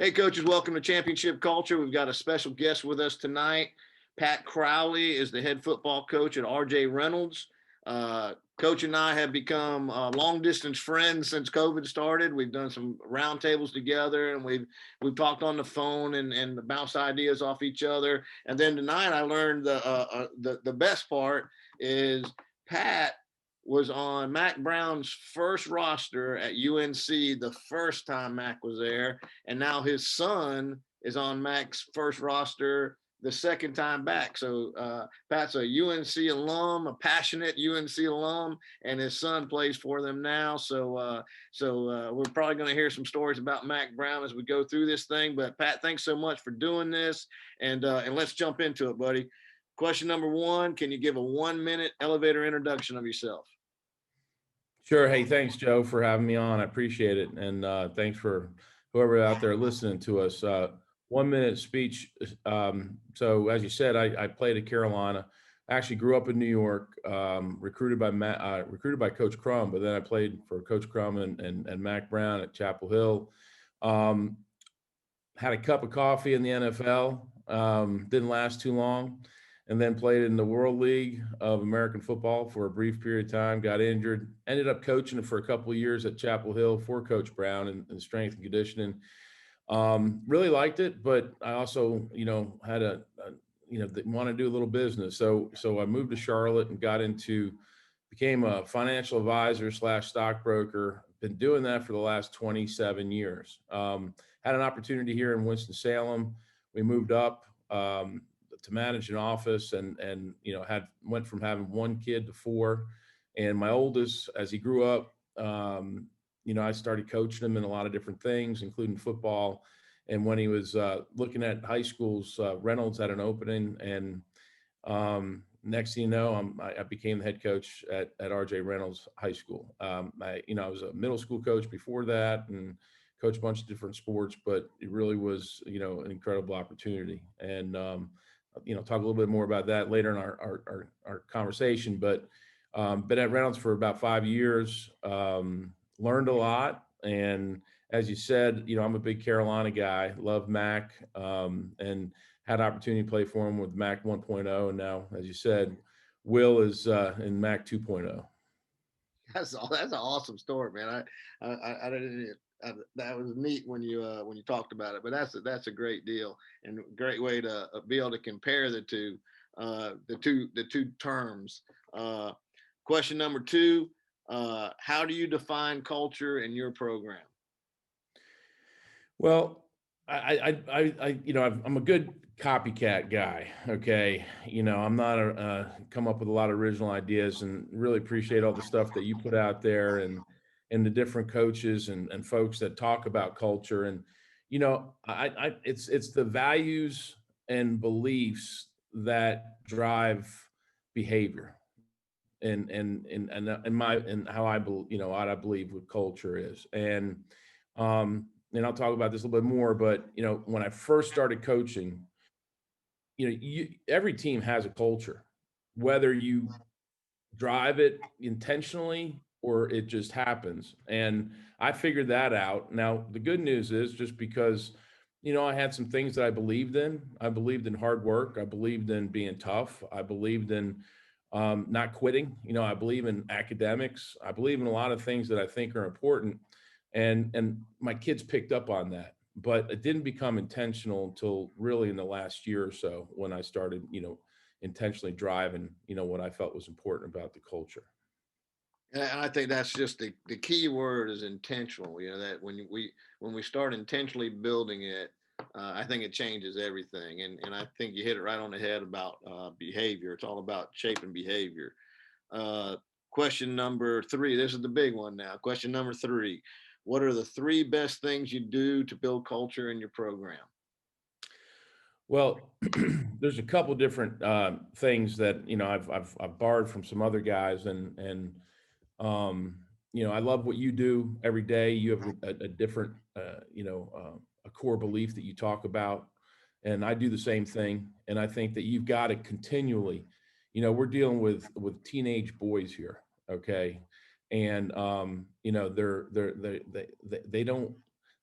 Hey, coaches, welcome to Championship Culture. We've got a special guest with us tonight. Pat Crowley is the head football coach at RJ Reynolds. Coach and I have become long distance friends since COVID started. We've done some roundtables together, and we've talked on the phone and bounced ideas off each other. And then tonight, I learned the best part is Pat was on Mac Brown's first roster at UNC the first time Mac was there, and now his son is on Mac's first roster the second time back. So Pat's a UNC alum, a passionate UNC alum, and his son plays for them now. So we're probably going to hear some stories about Mac Brown as we go through this thing. But Pat, thanks so much for doing this, and let's jump into it, buddy. Question number one: can you give a 1-minute elevator introduction of yourself? Sure. Hey, thanks, Joe, for having me on. I appreciate it. And thanks for whoever out there listening to us. 1 minute speech. So as you said, I played at Carolina. I actually grew up in New York, recruited by Coach Crum, but then I played for Coach Crum and Mac Brown at Chapel Hill. Um, Had a cup of coffee in the NFL. Didn't last too long, and then played in the World League of American Football for a brief period of time. Got injured. Ended up coaching for a couple of years at Chapel Hill for Coach Brown in strength and conditioning. Really liked it, but I also, had want to do a little business. So I moved to Charlotte and became a financial advisor / stockbroker. Been doing that for the last 27 years. Had an opportunity here in Winston-Salem. We moved up to manage an office and went from having one kid to four. And my oldest, as he grew up, I started coaching him in a lot of different things, including football. And when he was looking at high schools, Reynolds had an opening, and next thing you know, I became the head coach at RJ Reynolds High School. I was a middle school coach before that and coached a bunch of different sports, but it really was, an incredible opportunity. And, talk a little bit more about that later in our conversation. But been at Reynolds for about 5 years, learned a lot. And as you said, I'm a big Carolina guy, love Mac, and had opportunity to play for him with Mac 1.0. And now, as you said, Will is in Mac 2.0. That's an awesome story, man. I didn't. That was neat when you talked about it, but that's a great deal and a great way to be able to compare the two terms. Question number two: how do you define culture in your program? Well, I'm a good copycat guy. Okay, I'm not come up with a lot of original ideas, and really appreciate all the stuff that you put out there and the different coaches and folks that talk about culture. And it's the values and beliefs that drive behavior, and how what I believe what culture is. And I'll talk about this a little bit more, but when I first started coaching, every team has a culture, whether you drive it intentionally or it just happens. And I figured that out. Now, the good news is, just because, I had some things that I believed in. I believed in hard work. I believed in being tough. I believed in not quitting. I believe in academics. I believe in a lot of things that I think are important. And my kids picked up on that, but it didn't become intentional until really in the last year or so, when I started, intentionally driving, what I felt was important about the culture. And I think that's just the key word is intentional. That when we start intentionally building it, I think it changes everything. And I think you hit it right on the head about behavior. It's all about shaping behavior. Uh, Question number three. This is the big one now. Question number three. What are the three best things you do to build culture in your program? Well, there's a couple different things that I've borrowed from some other guys, and I love what you do every day. You have a different a core belief that you talk about, and I do the same thing. And I think that you've got to continually, we're dealing with teenage boys here, okay, and they don't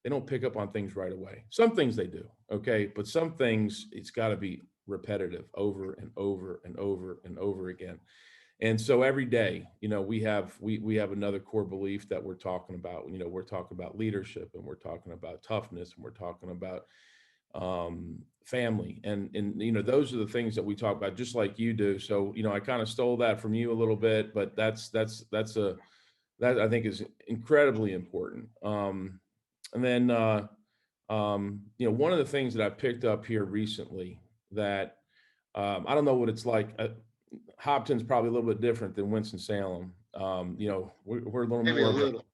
they don't pick up on things right away. Some things they do, okay, but some things it's got to be repetitive over and over and over and over again. And so every day, we have another core belief that we're talking about. We're talking about leadership, and we're talking about toughness, and we're talking about family, and those are the things that we talk about, just like you do. So I kind of stole that from you a little bit, but that I think is incredibly important. And then one of the things that I picked up here recently that I don't know what it's like. Hopton's probably a little bit different than Winston-Salem. We're a little Maybe a more of a little.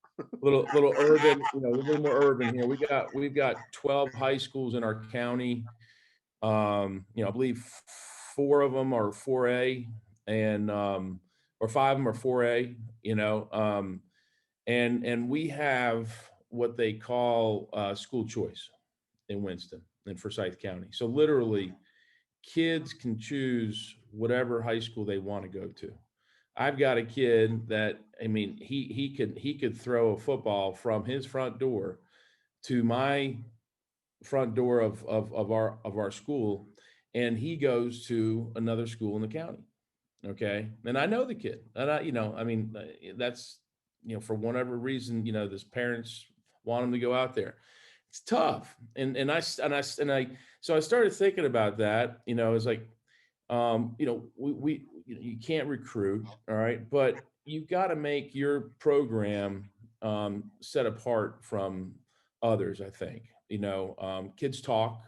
little urban, a little more urban here. We've got 12 high schools in our county. I believe four of them are 4A, and or five of them are 4A. And we have what they call school choice in Winston and Forsyth County. So literally, kids can choose whatever high school they want to go to. I've got a kid that, I mean, he could throw a football from his front door to my front door of our school, and he goes to another school in the county. Okay, and I know the kid, and that's for whatever reason, this parents want him to go out there. It's tough, and I so I started thinking about that. It's like, we you can't recruit, all right, but you've got to make your program set apart from others. I think kids talk.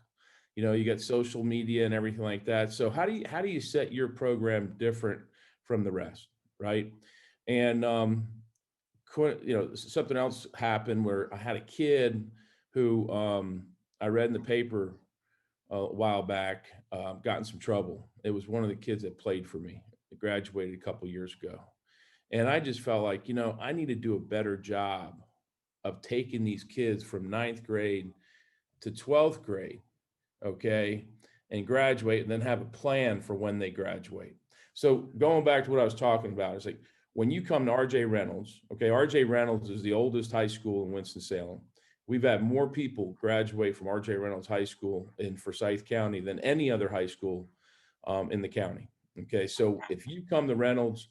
You got social media and everything like that. So how do you set your program different from the rest, right? And something else happened where I had a kid who I read in the paper a while back, got in some trouble. It was one of the kids that played for me. He graduated a couple years ago, and I just felt like I need to do a better job of taking these kids from ninth grade to 12th grade, okay, and graduate, and then have a plan for when they graduate. So going back to what I was talking about, it's like when you come to RJ Reynolds, okay, RJ Reynolds is the oldest high school in Winston-Salem. We've had more people graduate from RJ Reynolds High School in Forsyth County than any other high school in the county. Okay, so if you come to Reynolds,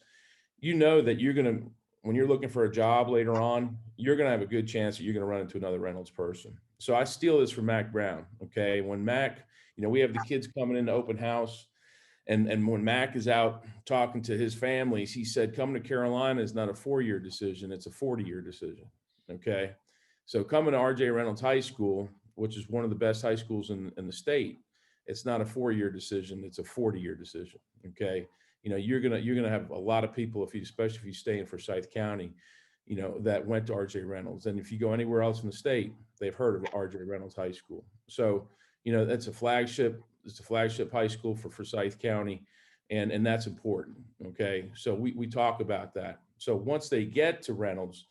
that you're going to, when you're looking for a job later on, you're going to have a good chance that you're going to run into another Reynolds person. So I steal this from Mac Brown. Okay, when Mac, we have the kids coming into open house, and when Mac is out talking to his families, he said, coming to Carolina is not a 4-year decision, it's a 40-year decision. Okay, so coming to RJ Reynolds High School, which is one of the best high schools in the state, it's not a 4-year decision, it's a 40-year decision. Okay, you're gonna have a lot of people, especially if you stay in Forsyth County, that went to RJ Reynolds. And if you go anywhere else in the state, they've heard of RJ Reynolds High School. So, that's it's a flagship high school for Forsyth County. And that's important. Okay. So we talk about that. So once they get to Reynolds,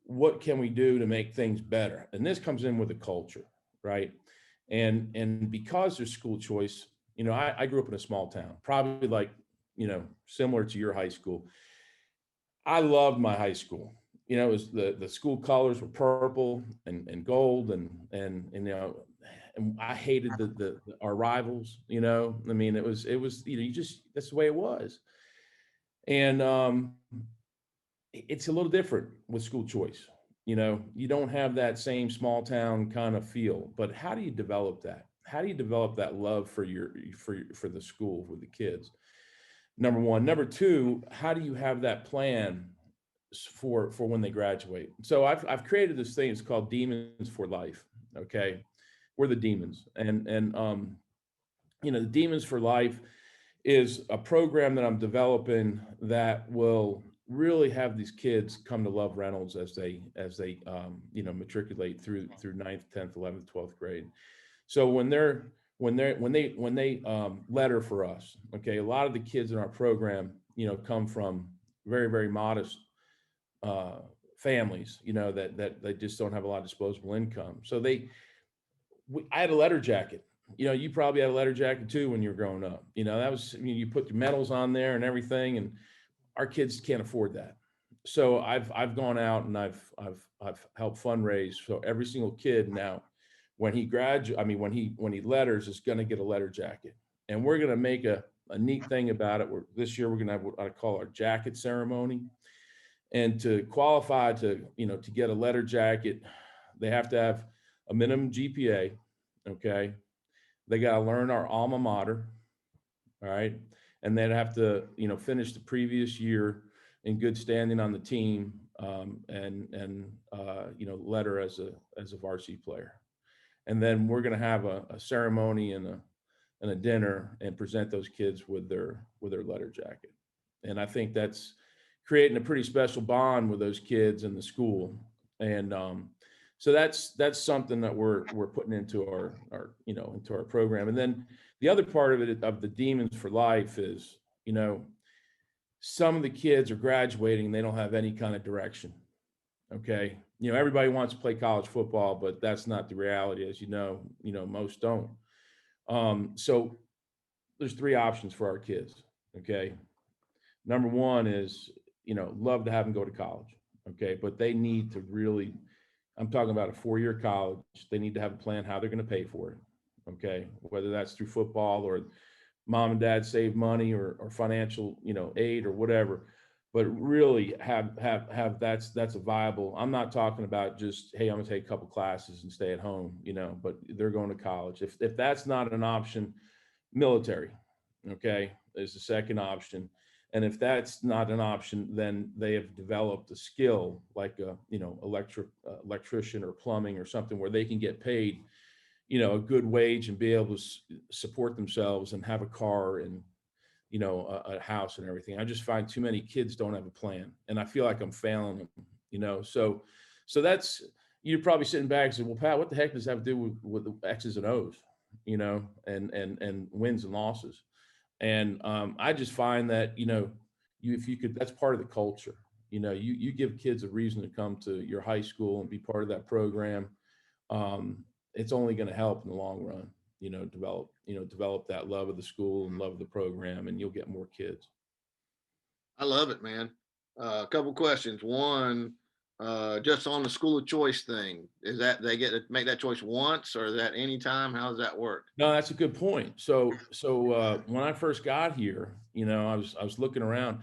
what can we do to make things better? And this comes in with the culture, right? And because there's school choice, I grew up in a small town, probably like, similar to your high school. I loved my high school. It was the school colors were purple and gold, and I hated our rivals. I mean, it was that's the way it was. And it's a little different with school choice. You don't have that same small town kind of feel. But how do you develop that? How do you develop that love for for the school, for the kids? Number one. Number two, how do you have that plan for when they graduate? So I've created this thing. It's called Demons for Life. Okay, we're the demons, and the Demons for Life is a program that I'm developing that will really have these kids come to love Reynolds as they matriculate through ninth, 10th, 11th, 12th grade. So when they letter for us, okay, a lot of the kids in our program, come from very, very modest families, that they just don't have a lot of disposable income. So I had a letter jacket. You probably had a letter jacket too when you were growing up. That was, you put your medals on there and everything, and our kids can't afford that. so I've gone out and I've helped fundraise. So every single kid now, when he graduates, I mean, when he letters, is going to get a letter jacket, and we're going to make a neat thing about it. This year we're going to have what I call our jacket ceremony, and to qualify to to get a letter jacket, they have to have a minimum GPA. Okay, they got to learn our alma mater. All right, and they'd have to finish the previous year in good standing on the team, and letter as a varsity player. And then we're going to have a ceremony and a dinner and present those kids with their letter jacket. And I think that's creating a pretty special bond with those kids in the school. And so that's something that we're putting into our into our program. And then the other part of it, of the Demons for Life, is some of the kids are graduating, they don't have any kind of direction. Okay, everybody wants to play college football, but that's not the reality, as most don't. So there's three options for our kids. Okay, number one is love to have them go to college. Okay, but they need to really, I'm talking about a 4-year college. They need to have a plan how they're going to pay for it. Okay, whether that's through football or mom and dad save money, or financial aid or whatever, but really have that's a viable. I'm not talking about just, hey, I'm gonna take a couple classes and stay at home, but they're going to college. If that's not an option, military, okay, is the second option. And if that's not an option, then they have developed a skill like a electrician or plumbing or something, where they can get paid a good wage and be able to support themselves and have a car and a house and everything. I just find too many kids don't have a plan, and I feel like I'm failing them. So that's, you're probably sitting back and saying, well, Pat, what the heck does that have to do with the X's and O's, and wins and losses? And I just find that if you could, that's part of the culture. You give kids a reason to come to your high school and be part of that program. It's only going to help in the long run, develop that love of the school and love of the program, and you'll get more kids. I love it, man. A couple questions. One, just on the school of choice thing, is that they get to make that choice once, or is that anytime? How does that work? No, that's a good point. So when I first got here, I was looking around.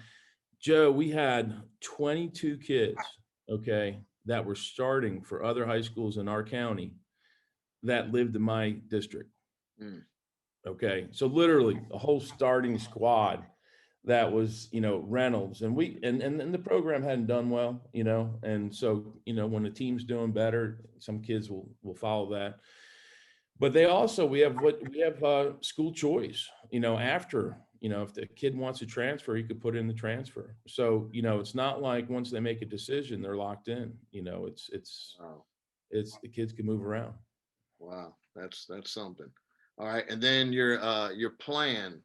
Joe, we had 22 kids, okay, that were starting for other high schools in our county that lived in my district. Mm. Okay, so literally a whole starting squad that was Reynolds, and and the program hadn't done well, and so when the team's doing better, some kids will follow that. But we have school choice, after, if the kid wants to transfer, he could put in the transfer. So it's not like once they make a decision they're locked in. Wow. It's the kids can move around. Wow. That's something. All right. And then your plan.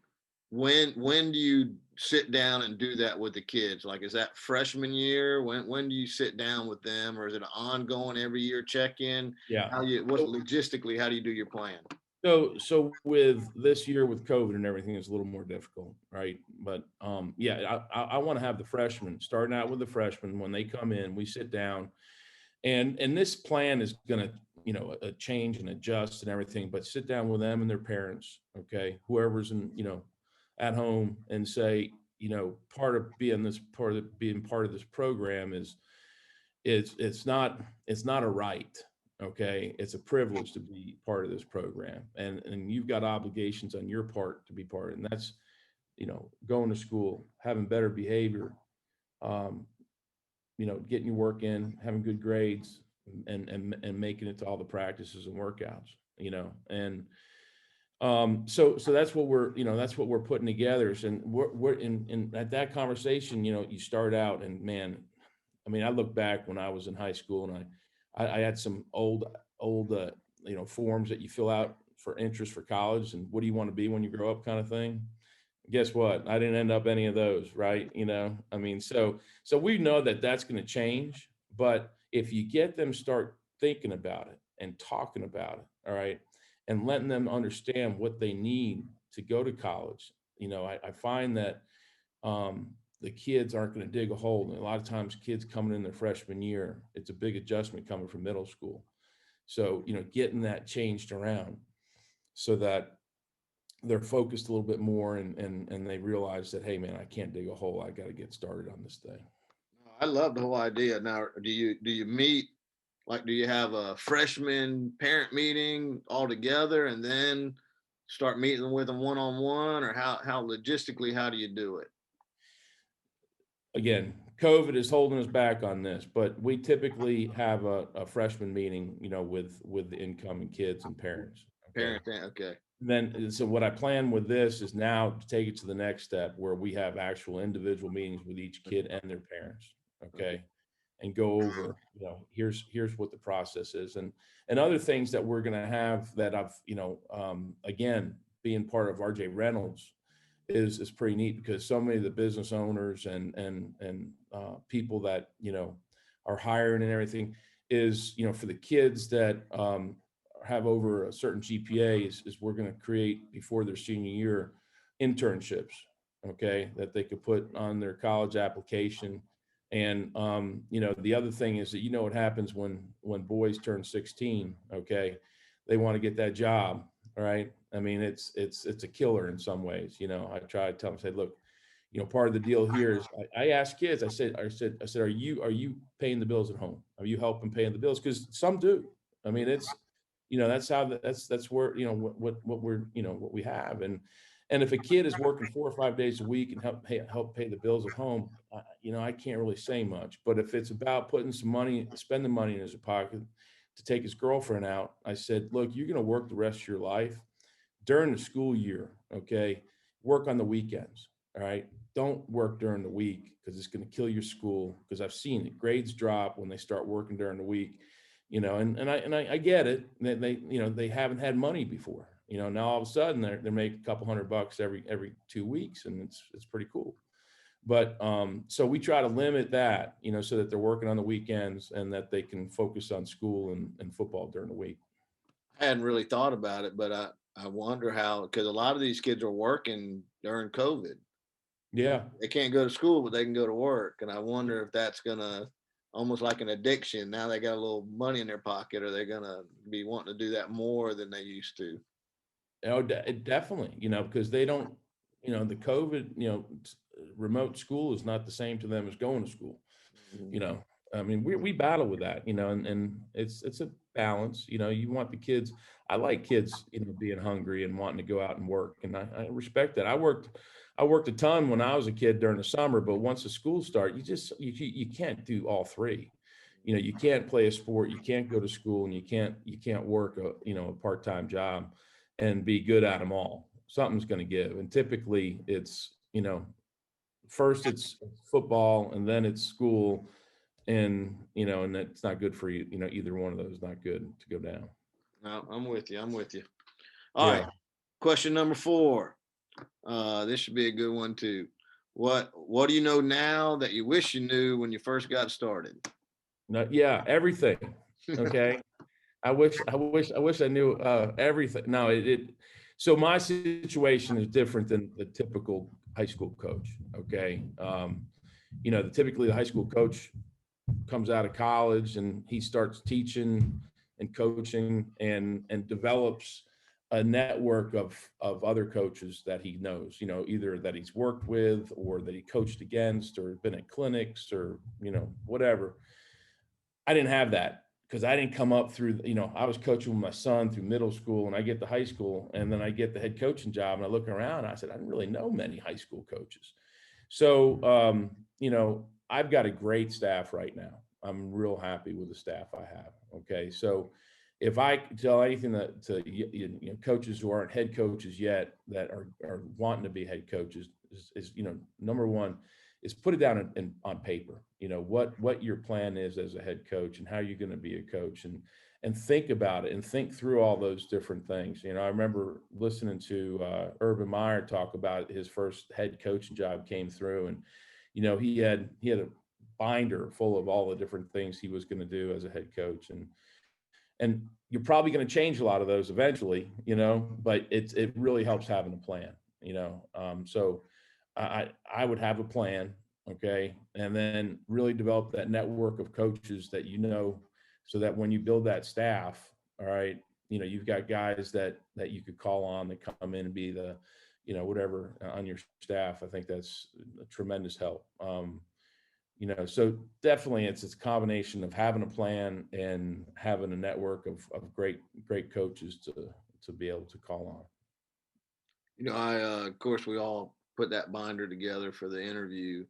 When do you sit down and do that with the kids? Like, is that freshman year? When do you sit down with them, or is it an ongoing every year check-in? Yeah. What's logistically, how do you do your plan? So with this year with COVID and everything, is a little more difficult, right? But yeah, I want to have the freshmen, starting out with the freshmen, when they come in, we sit down, and this plan is going to change and adjust and everything, but sit down with them and their parents, okay, whoever's at home, and say, part of being part of this program is it's not a right. Okay, it's a privilege to be part of this program, and you've got obligations on your part to be part, and that's going to school, having better behavior, um, getting your work in, having good grades, and making it to all the practices and workouts, and so that's what we're putting together. And we're in at that conversation, you start out, and man, I mean, I look back when I was in high school, and I had some old forms that you fill out for interest for college, and what do you want to be when you grow up, kind of thing. Guess what? I didn't end up any of those, right? I mean, so we know that that's going to change, but if you get them start thinking about it and talking about it, all right, and letting them understand what they need to go to college, I find that the kids aren't going to dig a hole. And a lot of times kids coming in their freshman year, it's a big adjustment coming from middle school. So, getting that changed around so that they're focused a little bit more and they realize that, hey man, I can't dig a hole. I got to get started on this thing. I love the whole idea. Now, do you meet, like, do you have a freshman parent meeting all together and then start meeting with them one on one, or how logistically how do you do it? Again, COVID is holding us back on this, but we typically have a freshman meeting, with the incoming kids and parents. Okay. Parent, okay. Then, so what I plan with this is now to take it to the next step where we have actual individual meetings with each kid and their parents. Okay. And go over, here's what the process is, and other things that we're going to have that I've, again, being part of RJ Reynolds is pretty neat because so many of the business owners and people that, are hiring and everything is, for the kids that have over a certain GPA is we're going to create before their senior year internships, okay, that they could put on their college application. And the other thing is that what happens when boys turn 16, okay, they want to get that job, right? I mean, it's a killer in some ways. I try to tell them, say, look, part of the deal here is I ask kids, I said, are you paying the bills at home? Are you helping paying the bills? Because some do. I mean, it's that's how that's where what we're what we have. And if a kid is working 4 or 5 days a week and help pay the bills at home, I can't really say much. But if it's about putting some money, spending money in his pocket to take his girlfriend out, I said, look, you're going to work the rest of your life during the school year. Okay, work on the weekends. All right, don't work during the week because it's going to kill your school. Because I've seen it, grades drop when they start working during the week. I get it. They haven't had money before. Now all of a sudden they're making a couple $100 every 2 weeks, and it's pretty cool. But so we try to limit that, so that they're working on the weekends and that they can focus on school and football during the week. I hadn't really thought about it, but I wonder how, because a lot of these kids are working during COVID. Yeah. They can't go to school, but they can go to work. And I wonder if that's gonna almost like an addiction. Now they got a little money in their pocket, are they gonna be wanting to do that more than they used to? Definitely, because they don't, the COVID, remote school is not the same to them as going to school. Mhm. I mean, we battle with that, and it's a balance. You want the kids. I like kids, being hungry and wanting to go out and work, and I respect that. I worked a ton when I was a kid during the summer, but once the school start, you can't do all three. You can't play a sport, you can't go to school, and you can't work a part-time job and be good at them all. Something's going to give, and typically it's first it's football and then it's school, and that's not good for you. Either one of those is not good to go down. No, I'm with you. I'm with you. All right. Yeah. Question number 4. This should be a good one too. What do you know now that you wish you knew when you first got started? No, yeah, everything. Okay. I wish I knew everything. No, so my situation is different than the typical high school coach. Okay. Typically the high school coach comes out of college and he starts teaching and coaching and develops a network of other coaches that he knows, either that he's worked with or that he coached against or been at clinics or, whatever. I didn't have that because I didn't come up through, I was coaching with my son through middle school, and I get to high school and then I get the head coaching job, and I look around and I said, I didn't really know many high school coaches. So, I've got a great staff right now. I'm real happy with the staff I have. Okay. So if I could tell anything to coaches who aren't head coaches yet that are wanting to be head coaches is number one is put it down on paper, what your plan is as a head coach and how you're going to be a coach, and think about it and think through all those different things. I remember listening to Urban Meyer talk about his first head coaching job came through, and he had a binder full of all the different things he was going to do as a head coach, and you're probably going to change a lot of those eventually, but it really helps having a plan. So I would have a plan, Okay. And then really develop that network of coaches that, so that when you build that staff, all right, you've got guys that you could call on that come in and be the, whatever on your staff. I think that's a tremendous help. So definitely it's a combination of having a plan and having a network of great coaches to be able to call on. Of course, we all put that binder together for the interview,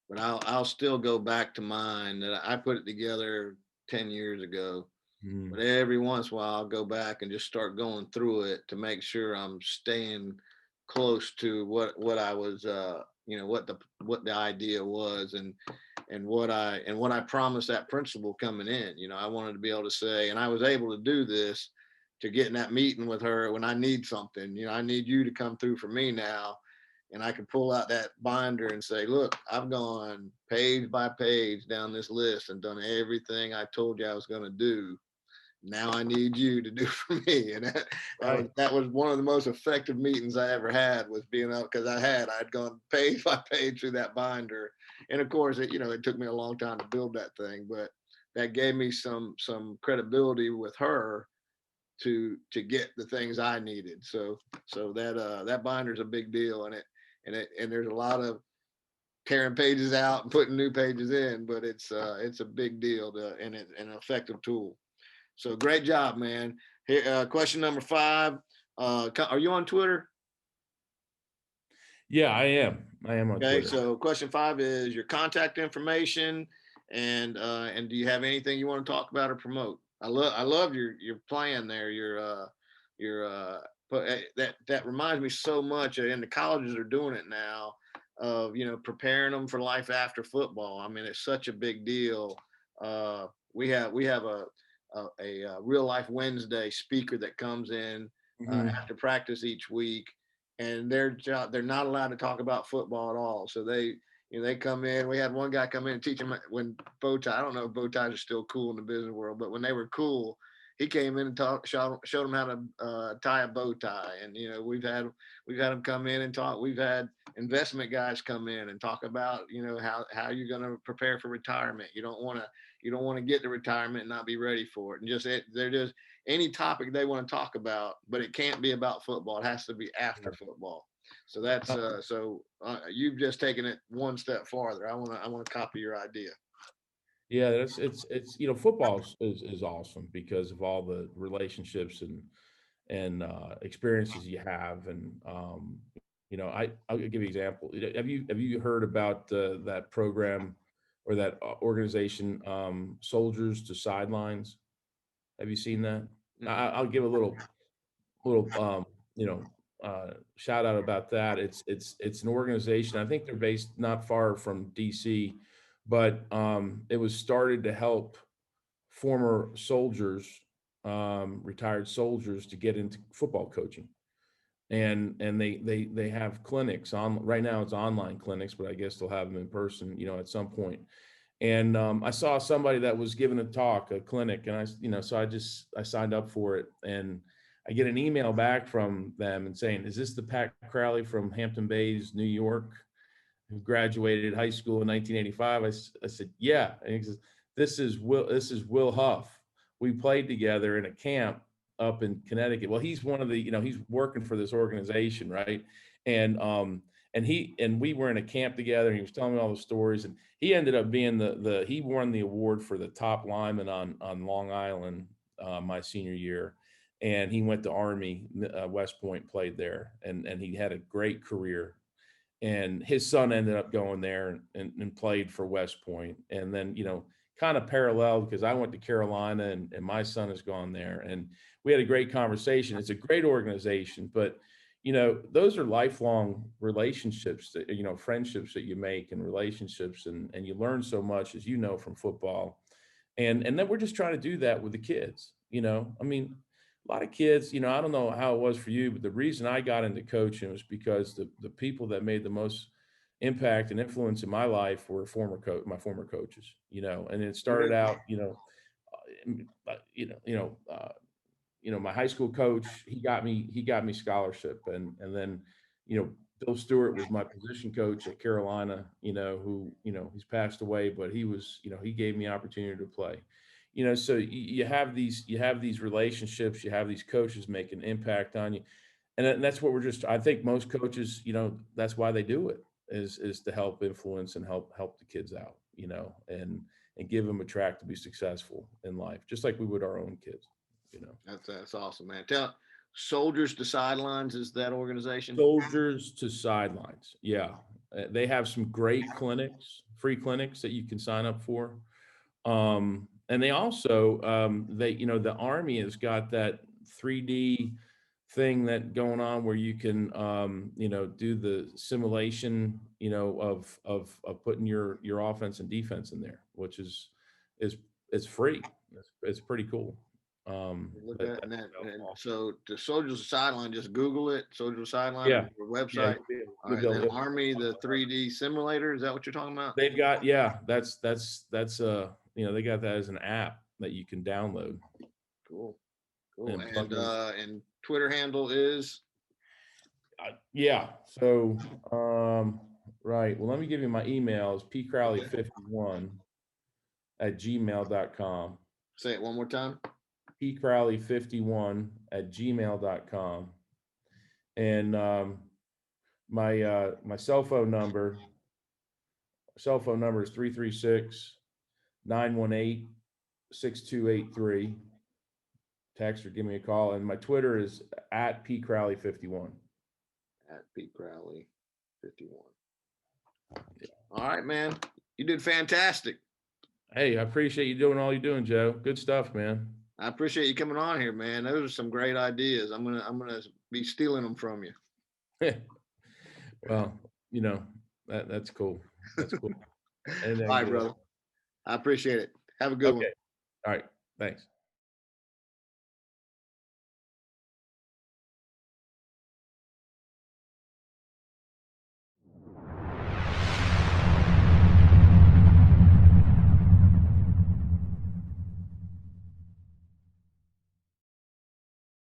but I'll still go back to mine that I put it together 10 years ago. Mm. But every once in a while, I'll go back and just start going through it to make sure I'm staying close to what I was, what the idea was, and what I promised that principal coming in. I wanted to be able to say, and I was able to do this, to get in that meeting with her when I need something. I need you to come through for me now. And I could pull out that binder and say, look, I've gone page by page down this list and done everything I told you I was going to do. Now I need you to do for me. And Right. that was one of the most effective meetings I ever had, was being up, because I'd gone page by page through that binder. And of course, it took me a long time to build that thing, but that gave me some credibility with her to get the things I needed. So that binder is a big deal, and there's a lot of tearing pages out and putting new pages in, but it's a big deal and an effective tool. So great job, man. Here, question number 5. Are you on Twitter? Yeah, I am on Okay, Twitter. so question 5 is your contact information, and do you have anything you want to talk about or promote? I love your plan there. But that reminds me so much. And the colleges are doing it now, of preparing them for life after football. I mean, it's such a big deal. We have a real life Wednesday speaker that comes in Mhm. after practice each week, and they're not allowed to talk about football at all. So they come in. We had one guy come in and teach them when bow tie. I don't know if bow ties are still cool in the business world, but when they were cool, he came in and showed them how to tie a bow tie. And we've had them come in and talk. We've had investment guys come in and talk about how you're going to prepare for retirement. You don't want to get to retirement and not be ready for it. And they're just any topic they want to talk about, but it can't be about football. It has to be after football. So you've just taken it one step farther. I want to copy your idea. Yeah, it's football is awesome because of all the relationships and experiences you have. And I'll give you an example. Have you heard about that program or that organization, Soldiers to Sidelines? Have you seen that? I'll give a little shout out about that. It's an organization. I think they're based not far from DC, but it was started to help former soldiers, retired soldiers, to get into football coaching. And they have clinics on right now. It's online clinics, but I guess they'll have them in person, at some point. And I saw somebody that was giving a clinic, and so I signed up for it, and I get an email back from them and saying, "Is this the Pat Crowley from Hampton Bays, New York, who graduated high school in 1985?" I said, "Yeah." And he says, "This is Will Huff. We played together in a camp up in Connecticut." Well, he's one of the, he's working for this organization, right? And we were in a camp together, and he was telling me all the stories, and he ended up being he won the award for the top lineman on Long Island my senior year. And he went to Army, West Point, played there, and he had a great career. And his son ended up going there and played for West Point. And then, kind of paralleled, because I went to Carolina, and my son has gone there. And we had a great conversation. It's a great organization, but those are lifelong relationships that, friendships that you make, and relationships, and you learn so much, as from football. And then we're just trying to do that with the kids. I mean, a lot of kids, I don't know how it was for you, but the reason I got into coaching was because the people that made the most impact and influence in my life were my former coaches, and it started out, my high school coach, he got me scholarship. And then, Bill Stewart was my position coach at Carolina, who, he's passed away, but he was, he gave me opportunity to play. So you have these relationships, you have these coaches make an impact on you. And that's what I think most coaches, that's why they do it is to help influence and help the kids out, and give them a track to be successful in life, just like we would our own kids, That's awesome, man. Soldiers to Sidelines is that organization? Soldiers to Sidelines. Yeah. They have some great clinics, free clinics that you can sign up for. And they also, the Army has got that 3D thing that going on where you can, do the simulation, of putting your offense and defense in there, which is free. It's pretty cool. Look at that. And so the Soldiers Sideline, just Google it. Soldiers Sideline, Yeah. website. Yeah, All right, then Army, the 3D simulator. Is that what you're talking about? they've got, that's they got that as an app that you can download. Cool. And And Twitter handle is yeah. So right. Well, let me give you my email. It's pcrowley51@gmail.com. Say it one more time. pcrowley51@gmail.com. And my cell phone number is 336-918-6283. Text or give me a call. And my Twitter is @pcrowley51. @pcrowley51. All right, man. You did fantastic. Hey, I appreciate you doing all you're doing, Joe. Good stuff, man. I appreciate you coming on here, man. Those are some great ideas. I'm gonna be stealing them from you. Well, that's cool. That's cool. All right, brother. I appreciate it. Have a good one. All right. Thanks.